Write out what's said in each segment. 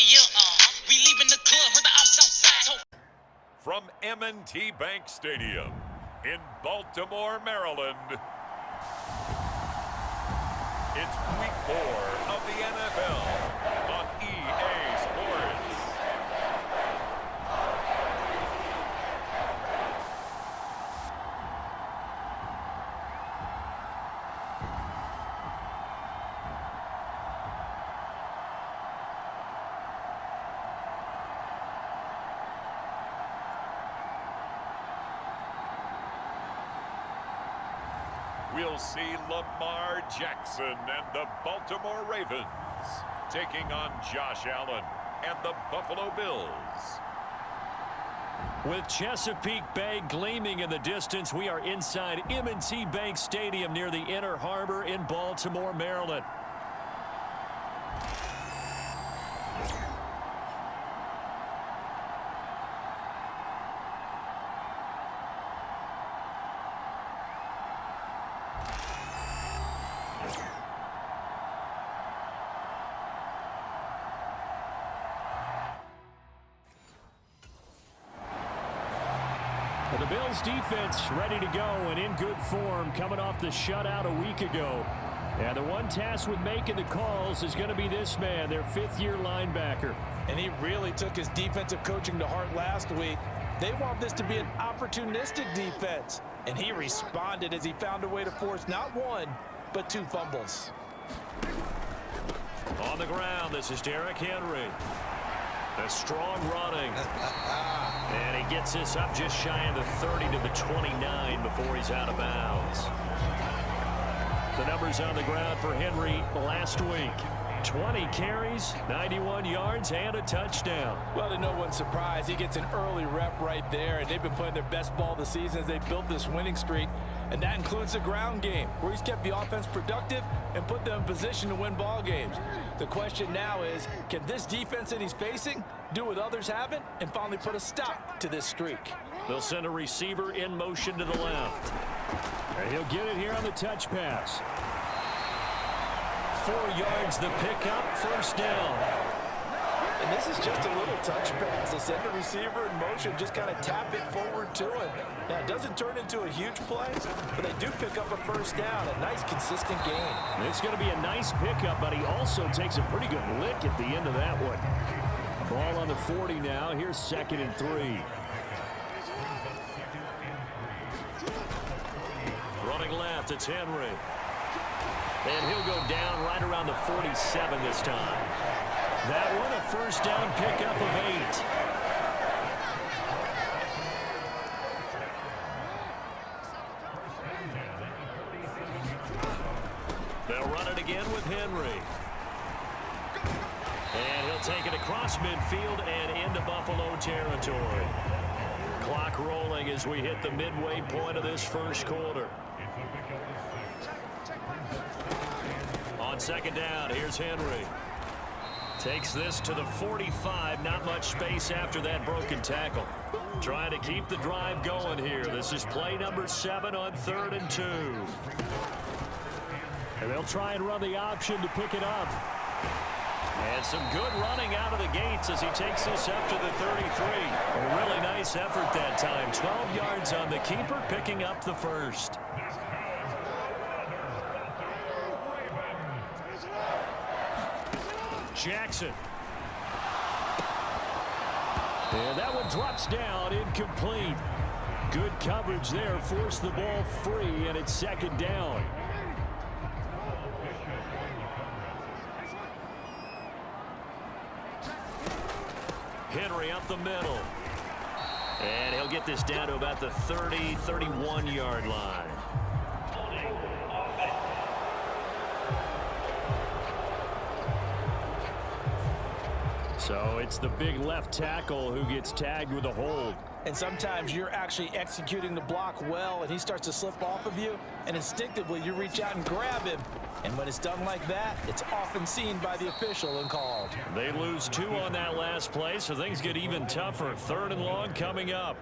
We leaving the club, heard the ops outside. From M&T Bank Stadium in Baltimore, Maryland, it's week 4 of the NFL on EA Sports. We'll see Lamar Jackson and the Baltimore Ravens taking on Josh Allen and the Buffalo Bills. With Chesapeake Bay gleaming in the distance, we are inside M&T Bank Stadium near the Inner Harbor in Baltimore, Maryland. The Bills defense ready to go and in good form coming off the shutout a week ago. And the one task with making the calls is going to be this man, their fifth-year linebacker. And he really took his defensive coaching to heart last week. They want this to be an opportunistic defense. And he responded as he found a way to force not one, but 2 fumbles. On the ground, this is Derrick Henry. The strong running. And he gets this up just shy of the 30 to the 29 before he's out of bounds. The numbers on the ground for Henry last week. 20 carries, 91 yards, and a touchdown. Well, to no one's surprise, he gets an early rep right there, and they've been playing their best ball this season as they built this winning streak. And that includes the ground game, where he's kept the offense productive and put them in position to win ball games. The question now is, can this defense that he's facing do what others haven't and finally put a stop to this streak? They'll send a receiver in motion to the left. And he'll get it here on the touch pass. 4 yards the pickup, first down. And this is just a little touch pass. They send the receiver in motion, just kind of tap it forward to him. Now, it doesn't turn into a huge play, but they do pick up a first down, a nice, consistent gain. It's going to be a nice pickup, but he also takes a pretty good lick at the end of that one. Ball on the 40 now. Here's 2nd and 3. Running left, it's Henry. And he'll go down right around the 47 this time. That one, a first down pickup of 8. They'll run it again with Henry. And he'll take it across midfield and into Buffalo territory. Clock rolling as we hit the midway point of this first quarter. On 2nd down, here's Henry. Takes this to the 45. Not much space after that broken tackle. Trying to keep the drive going here. This is play number 7 on 3rd and 2. And they'll try and run the option to pick it up. And some good running out of the gates as he takes this up to the 33. A really nice effort that time. 12 yards on the keeper, picking up the first. Jackson. And that one drops down, incomplete. Good coverage there, forced the ball free, and it's 2nd down. Henry up the middle. And he'll get this down to about the 30, 31-yard line. So it's the big left tackle who gets tagged with a hold. And sometimes you're actually executing the block well, and he starts to slip off of you, and instinctively you reach out and grab him. And when it's done like that, it's often seen by the official and called. They lose 2 on that last play, so things get even tougher. 3rd and long coming up.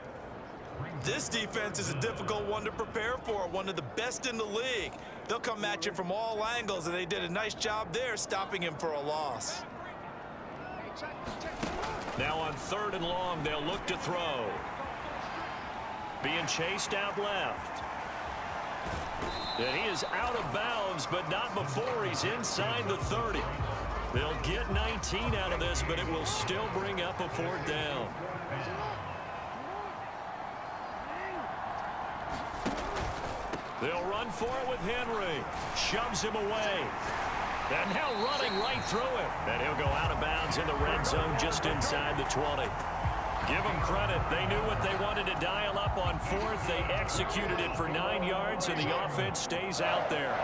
This defense is a difficult one to prepare for, one of the best in the league. They'll come at you from all angles, and they did a nice job there stopping him for a loss. Now on 3rd and long, they'll look to throw. Being chased out left. And he is out of bounds, but not before he's inside the 30. They'll get 19 out of this, but it will still bring up a 4th down. They'll run for it with Henry. Shoves him away. And now running right through him. And he'll go out of bounds in the red zone just inside the 20. Give them credit. They knew what they wanted to dial up on 4th. They executed it for 9 yards, and the offense stays out there.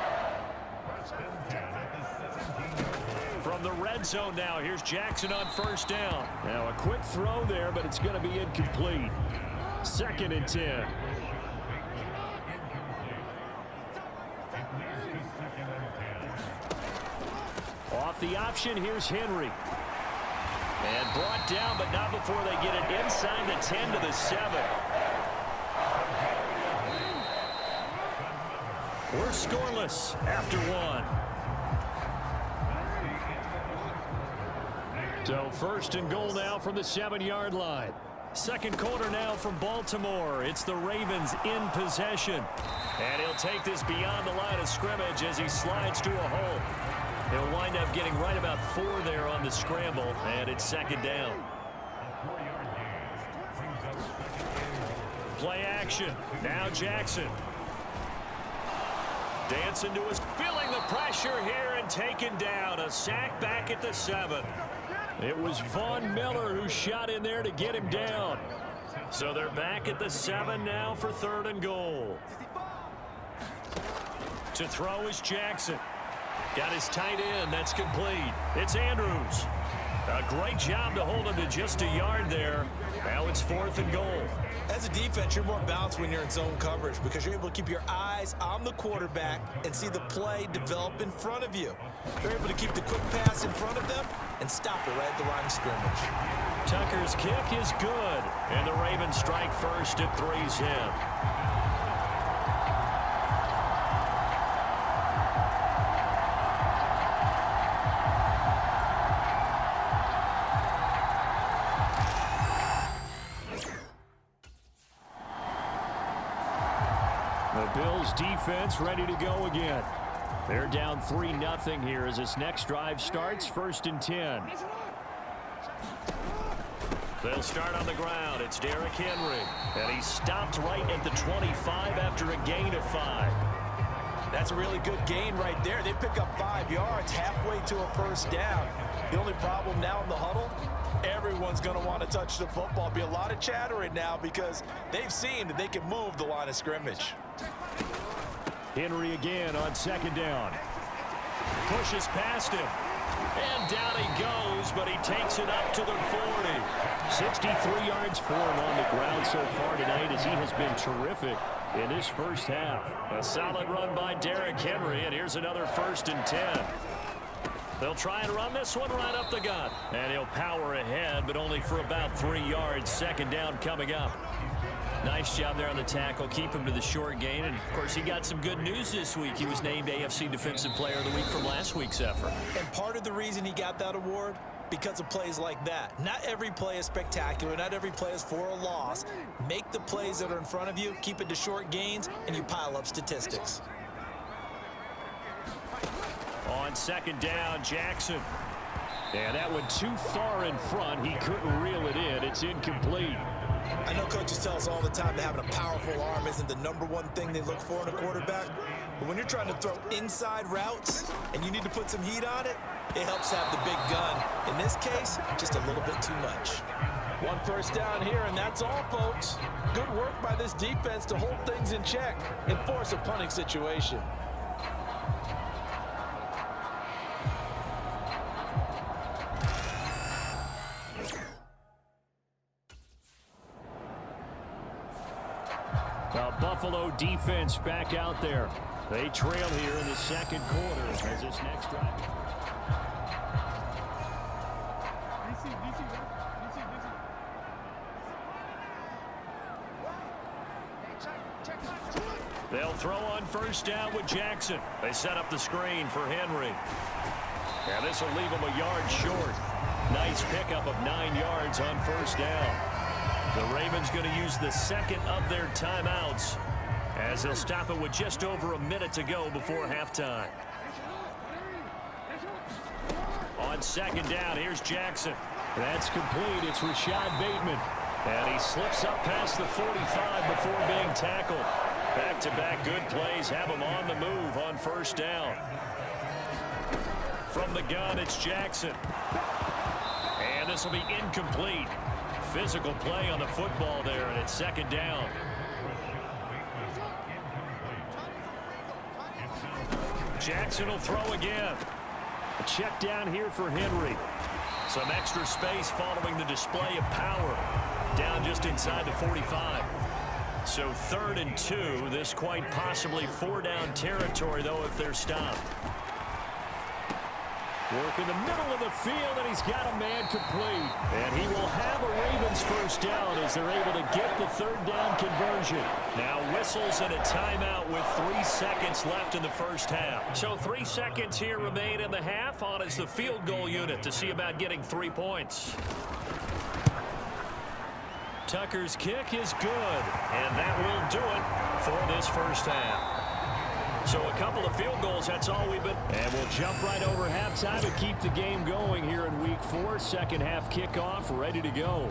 From the red zone now, here's Jackson on 1st down. Now a quick throw there, but it's going to be incomplete. 2nd and 10. Off the option, here's Henry. And brought down, but not before they get it inside the 10 to the 7. We're scoreless after 1. So 1st and goal now from the 7-yard line. 2nd quarter now from Baltimore. It's the Ravens in possession. And he'll take this beyond the line of scrimmage as he slides to a hole. He'll wind up getting right about 4 there on the scramble, and it's 2nd down. Play action. Now Jackson. Dancing to his, feeling the pressure here and taken down. A sack back at the 7. It was Von Miller who shot in there to get him down. So they're back at the 7 now for 3rd and goal. To throw is Jackson. Got his tight end. That's complete. It's Andrews. A great job to hold him to just a yard there. Now it's 4th and goal. As a defense, you're more balanced when you're in zone coverage because you're able to keep your eyes on the quarterback and see the play develop in front of you. They're able to keep the quick pass in front of them and stop it right at the line of scrimmage. Tucker's kick is good, and the Ravens strike first at 3's in. The Bills defense ready to go again. They're down 3-0 here as this next drive starts. 1st and 10. They'll start on the ground. It's Derrick Henry. And he's stopped right at the 25 after a gain of 5. That's a really good gain right there. They pick up 5 yards halfway to a 1st down. The only problem now in the huddle, everyone's going to want to touch the football. Be a lot of chattering now because they've seen that they can move the line of scrimmage. Henry again on 2nd down. Pushes past him. And down he goes, but he takes it up to the 40. 63 yards for him on the ground so far tonight as he has been terrific in this 1st half. A solid run by Derrick Henry, and here's another 1st and 10. They'll try and run this one right up the gut. And he'll power ahead, but only for about 3 yards. 2nd down coming up. Nice job there on the tackle. Keep him to the short gain. And, of course, he got some good news this week. He was named AFC Defensive Player of the Week from last week's effort. And part of the reason he got that award, because of plays like that. Not every play is spectacular. Not every play is for a loss. Make the plays that are in front of you, keep it to short gains, and you pile up statistics. On 2nd down, Jackson. And that one too far in front. He couldn't reel it in. It's incomplete. I know coaches tell us all the time that having a powerful arm isn't the #1 thing they look for in a quarterback. But when you're trying to throw inside routes and you need to put some heat on it, it helps have the big gun. In this case, just a little bit too much. 1 1st down here, and that's all, folks. Good work by this defense to hold things in check and force a punting situation. The Buffalo defense back out there. They trail here in the 2nd quarter as this next drive. They'll throw on 1st down with Jackson. They set up the screen for Henry. And this will leave him a yard short. Nice pickup of 9 yards on first down. The Ravens going to use the second of their timeouts as they'll stop it with just over a minute to go before halftime. On second down, here's Jackson. That's complete. It's Rashad Bateman. And he slips up past the 45 before being tackled. Back-to-back good plays have him on the move on first down. From the gun, it's Jackson. And this will be incomplete. Physical play on the football there, and it's second down. Jackson will throw again. A check down here for Henry. Some extra space following the display of power. Down just inside the 45. So 3rd and 2. This quite possibly 4-down territory, though, if they're stopped. Work in the middle of the field, and he's got a man complete. And he will have a Ravens first down as they're able to get the 3rd down conversion. Now whistles and a timeout with 3 seconds left in the first half. So 3 seconds here remain in the half. On is the field goal unit to see about getting 3 points. Tucker's kick is good, and that will do it for this first half. So a couple of field goals, that's all we've been. And we'll jump right over halftime and keep the game going here in week 4. Second half kickoff, ready to go.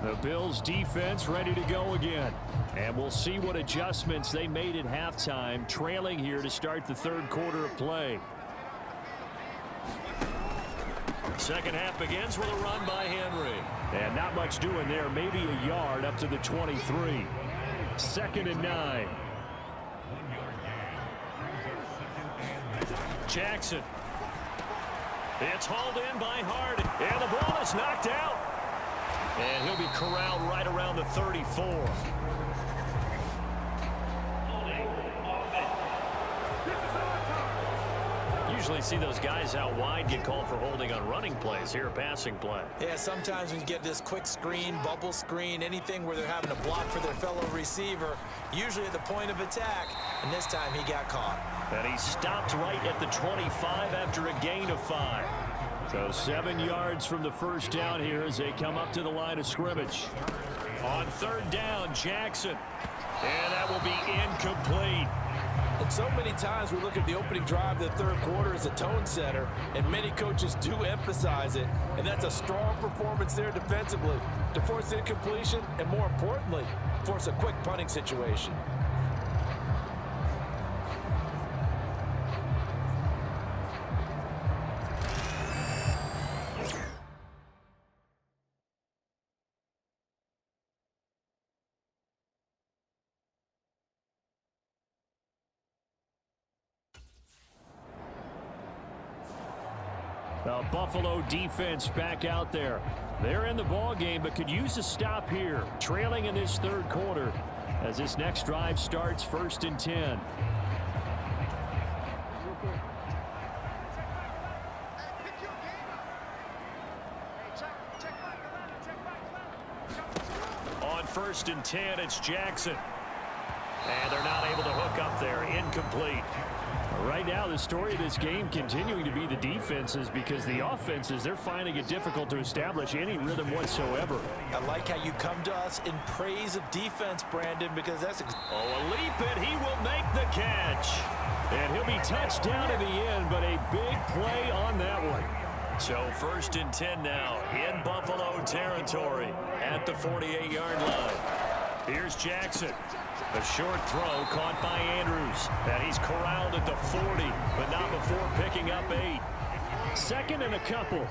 The Bills defense ready to go again. And we'll see what adjustments they made at halftime, trailing here to start the 3rd quarter of play. Second half begins with a run by Henry. And not much doing there. Maybe a yard up to the 23. 2nd and 9. Jackson. It's hauled in by Harden. And the ball is knocked out. And he'll be corralled right around the 34. Usually see those guys out wide get called for holding on running plays. Here a passing play. Yeah, sometimes when you get this quick screen, bubble screen, anything where they're having to block for their fellow receiver, usually at the point of attack, and this time he got caught. And he stopped right at the 25 after a gain of 5. So 7 yards from the first down here as they come up to the line of scrimmage. On 3rd down, Jackson. And that will be incomplete. And so many times we look at the opening drive of the 3rd quarter as a tone setter, and many coaches do emphasize it, and that's a strong performance there defensively to force incompletion and, more importantly, force a quick punting situation. The Buffalo defense back out there. They're in the ball game, but could use a stop here. Trailing in this 3rd quarter as this next drive starts 1st and 10. On 1st and 10, it's Jackson. And they're not able to hook up there. Incomplete. Right now, the story of this game continuing to be the defenses, because the offenses, they're finding it difficult to establish any rhythm whatsoever. I like how you come to us in praise of defense, Brandon, because that's a leap, and he will make the catch. And he'll be touched down at the end, but a big play on that one. So 1st and 10 now in Buffalo territory at the 48-yard line. Here's Jackson. A short throw caught by Andrews. And he's corralled at the 40, but not before picking up 8. 2nd and a couple.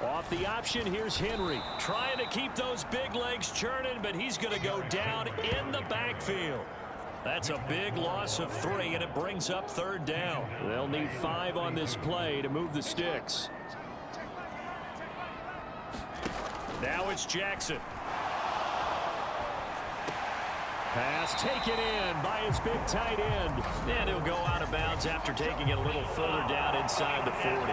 Off the option, here's Henry. Trying to keep those big legs churning, but he's going to go down in the backfield. That's a big loss of 3, and it brings up 3rd down. They'll need 5 on this play to move the sticks. Now it's Jackson. Pass taken in by his big tight end. And he'll go out of bounds after taking it a little further down inside the 40.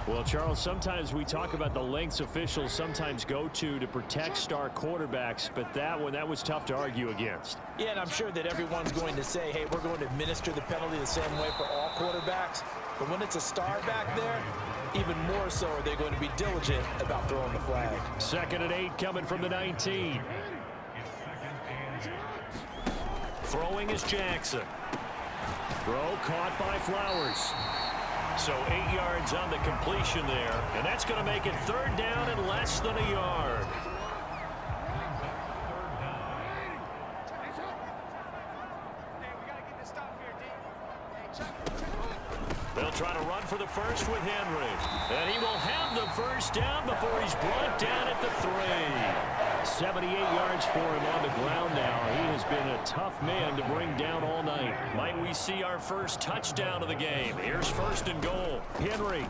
Well, Charles, sometimes we talk about the lengths officials sometimes go to protect star quarterbacks, but that one, that was tough to argue against. Yeah, and I'm sure that everyone's going to say, hey, we're going to administer the penalty the same way for all quarterbacks. But when it's a star back there, even more so are they going to be diligent about throwing the flag. 2nd and 8 coming from the 19. Throwing is Jackson. Throw caught by Flowers. So 8 yards on the completion there, and that's going to make it 3rd down and less than a yard. They'll try to run for the first with Henry. And he will have the first down before he's brought down at the 3. 78 yards for him on the ground now. He has been a tough man to bring down all night. Might we see our first touchdown of the game? Here's 1st and goal. Henry.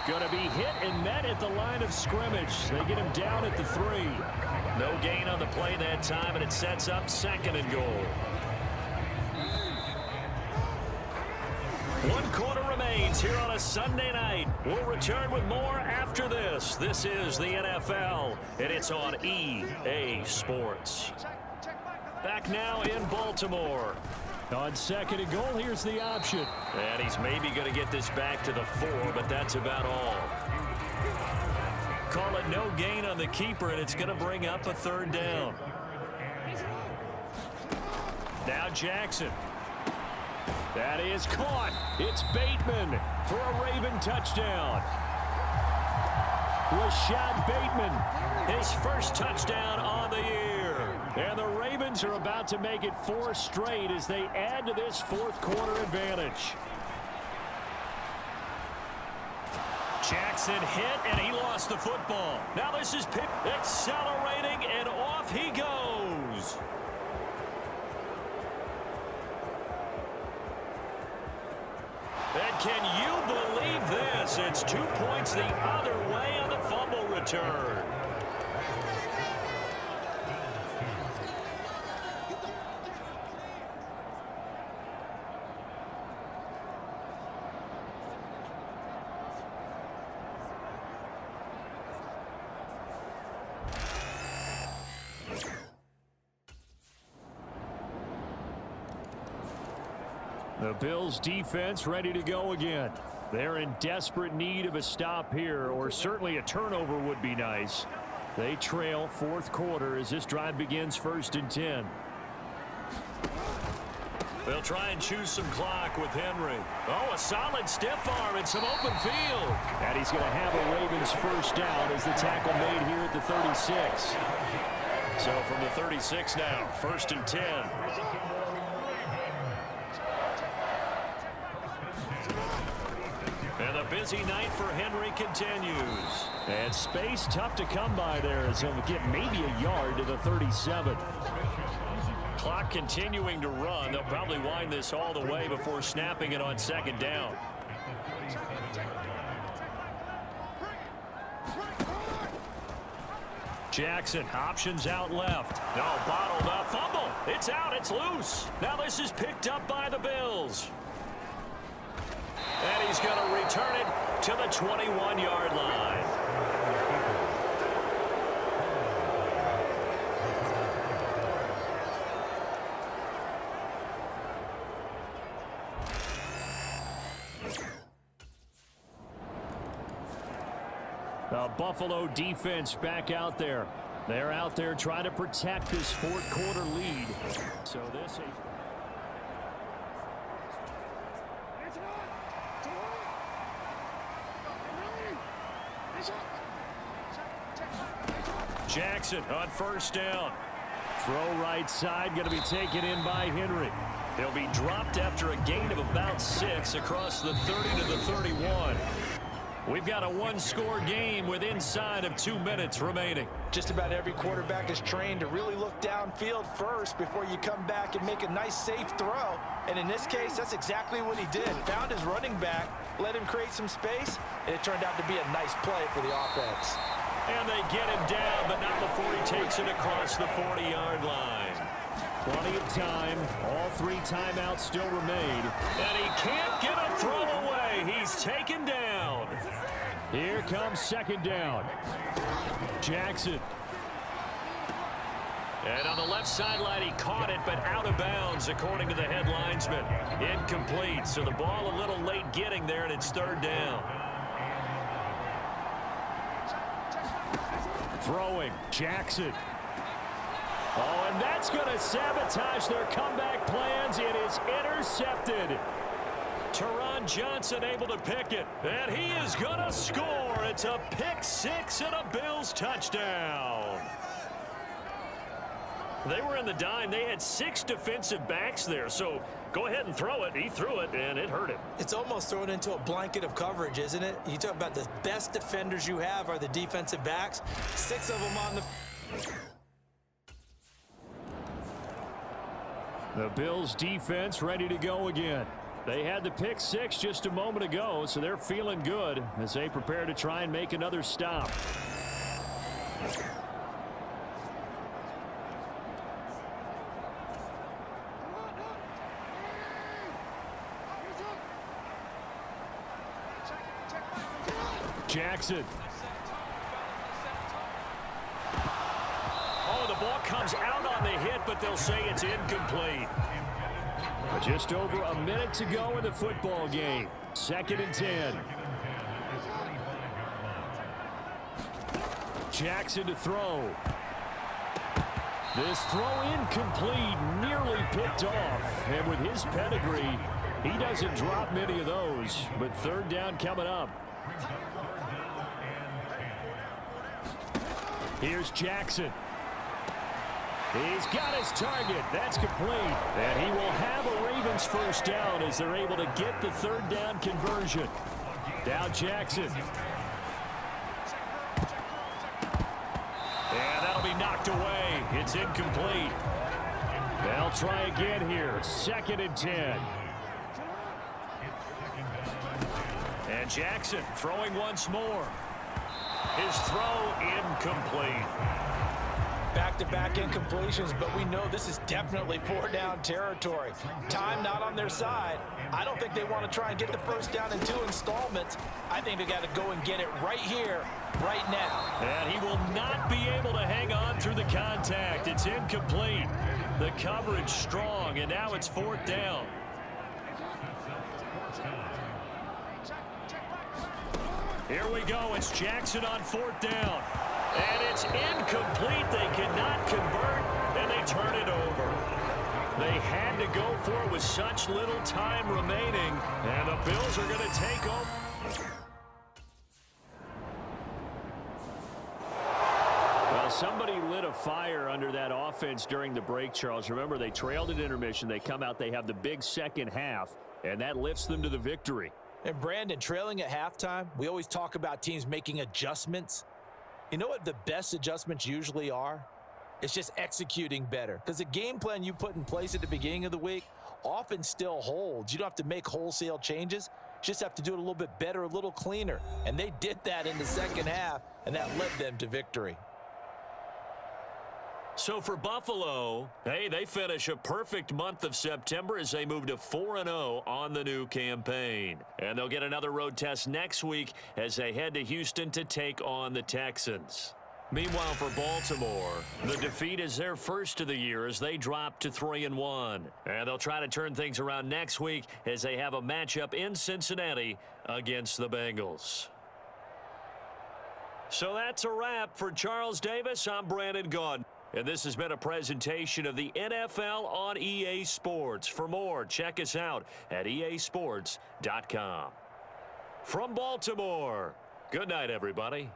Going to be hit and met at the line of scrimmage. They get him down at the 3. No gain on the play that time, and it sets up 2nd and goal. 1 quarter remains here on a Sunday night. We'll return with more after this. This is the NFL, and it's on EA Sports. Back now in Baltimore. On 2nd and goal, here's the option. And he's maybe going to get this back to the 4, but that's about all. Call it no gain on the keeper, and it's going to bring up a 3rd down. Now Jackson. That is caught. It's Bateman for a Raven touchdown. Rashad Bateman, his first touchdown on the year. And the Ravens are about to make it 4 straight as they add to this 4th quarter advantage. Jackson hit, and he lost the football. Now this is Pitt accelerating, and off he goes. And can you believe this? It's 2 points the other way on the fumble return. The Bills defense ready to go again. They're in desperate need of a stop here, or certainly a turnover would be nice. They trail 4th quarter as this drive begins 1st and 10. They'll try and choose some clock with Henry. Oh, a solid stiff arm and some open field. And he's going to have a Ravens first down as the tackle made here at the 36. So from the 36 now, 1st and 10. And the busy night for Henry continues. And space tough to come by there as he'll get maybe a yard to the 37. Clock continuing to run. They'll probably wind this all the way before snapping it on 2nd down. Jackson options out left. No, bottled up. Fumble. It's out. It's loose. Now this is picked up by the Bills. And he's going to return it to the 21-yard line. The Buffalo defense back out there. They're out there trying to protect this 4th quarter lead. So this Jackson on 1st down. Throw right side, going to be taken in by Henry. He'll be dropped after a gain of about 6 across the 30 to the 31. We've got a 1-score game with inside of 2 minutes remaining. Just about every quarterback is trained to really look downfield first before you come back and make a nice, safe throw. And in this case, that's exactly what he did. Found his running back, let him create some space, and it turned out to be a nice play for the offense. And they get him down, but not before he takes it across the 40-yard line. Plenty of time. All 3 timeouts still remain. And he can't get a throw away. He's taken down. Here comes second down. Jackson. And on the left sideline, he caught it, but out of bounds, according to the head linesman. Incomplete, so the ball a little late getting there, and it's third down. Throwing, Jackson. Oh, and that's going to sabotage their comeback plans. It is intercepted. Teron Johnson able to pick it, and he is going to score. It's a pick six and a Bills touchdown. They were in the dime. They had 6 defensive backs there, so go ahead and throw it. He threw it, and it hurt him. It's almost thrown into a blanket of coverage, isn't it? You talk about the best defenders you have are the defensive backs. 6 of them on the Bills defense ready to go again. They had the pick 6 just a moment ago, so they're feeling good as they prepare to try and make another stop. Jackson. Oh, the ball comes out on the hit, but they'll say it's incomplete. Just over a minute to go in the football game. 2nd and 10. Jackson to throw. This throw incomplete, nearly picked off. And with his pedigree, he doesn't drop many of those. But third down coming up. Here's Jackson. He's got his target. That's complete. And he will have a Ravens first down as they're able to get the third down conversion. Down Jackson. And that'll be knocked away. It's incomplete. They'll try again here. 2nd and 10. And Jackson throwing once more. His throw incomplete. Back-to-back incompletions, but we know this is definitely 4-down territory. Time not on their side. I don't think they want to try and get the first down in 2 installments. I think they got to go and get it right here, right now. And he will not be able to hang on through the contact. It's incomplete. The coverage strong, and now it's 4th down. Here we go. It's Jackson on 4th down. And it's incomplete. They cannot convert, and they turn it over. They had to go for it with such little time remaining, and the Bills are going to take over. Well, somebody lit a fire under that offense during the break, Charles. Remember, they trailed at intermission. They come out, they have the big second half, and that lifts them to the victory. And Brandon, trailing at halftime, we always talk about teams making adjustments. You know what the best adjustments usually are? It's just executing better. Because the game plan you put in place at the beginning of the week often still holds. You don't have to make wholesale changes. You just have to do it a little bit better, a little cleaner. And they did that in the second half, and that led them to victory. So for Buffalo, hey, they finish a perfect month of September as they move to 4-0 on the new campaign. And they'll get another road test next week as they head to Houston to take on the Texans. Meanwhile, for Baltimore, the defeat is their first of the year as they drop to 3-1. And they'll try to turn things around next week as they have a matchup in Cincinnati against the Bengals. So that's a wrap. For Charles Davis, I'm Brandon Gaudin. And this has been a presentation of the NFL on EA Sports. For more, check us out at easports.com. From Baltimore, good night, everybody.